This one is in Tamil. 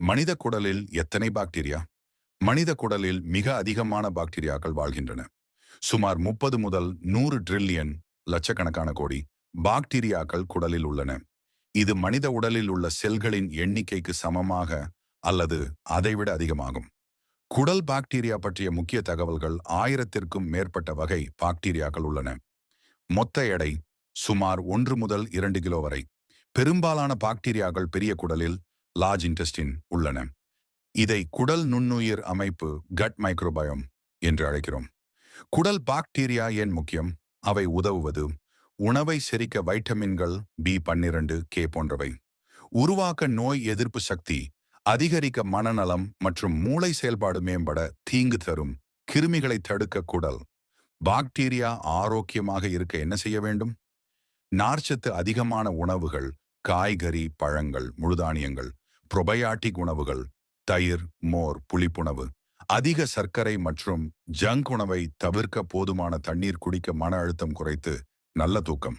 மனித குடலில் எத்தனை பாக்டீரியா? மனித குடலில் மிக அதிகமான பாக்டீரியாக்கள் வாழ்கின்றன. சுமார் 30 முதல் 100 ட்ரில்லியன் லட்சக்கணக்கான கோடி பாக்டீரியாக்கள் குடலில் உள்ளன. இது மனித உடலில் உள்ள செல்களின் எண்ணிக்கைக்கு சமமாக அல்லது அதைவிட அதிகமாகும். குடல் பாக்டீரியா பற்றிய முக்கிய தகவல்கள் 1000த்திற்கும் மேற்பட்ட வகை பாக்டீரியாக்கள் உள்ளன. மொத்த எடை சுமார் 1 முதல் 2 கிலோ வரை. பெரும்பாலான பாக்டீரியாக்கள் பெரிய குடலில் லார்ஜ் இன்டெஸ்டின் உள்ளன. இதை குடல் நுண்ணுயிர் அமைப்பு கட் மைக்ரோபயோம் என்று அழைக்கிறோம். குடல் பாக்டீரியா ஏன் முக்கியம்? அவை உதவுவது உணவை செரிக்க வைட்டமின்கள் B12 கே போன்றவை, உருவாக்க நோய் எதிர்ப்பு சக்தி, அதிகரிக்க மனநலம் மற்றும் மூளை செயல்பாடு மேம்பட தீங்கு தரும் கிருமிகளை தடுக்க குடல் பாக்டீரியா ஆரோக்கியமாக இருக்க என்ன செய்ய வேண்டும்? நார்ச்சத்து அதிகமான உணவுகள், காய்கறி, பழங்கள், முழுதானியங்கள், புரோபயாட்டிக் உணவுகள், தயிர், மோர், புளிப்புணவு, அதிக சர்க்கரை மற்றும் ஜங்க் உணவை தவிர்க்க, போதுமான தண்ணீர் குடிக்க, மன அழுத்தம் குறைத்து நல்ல தூக்கம்.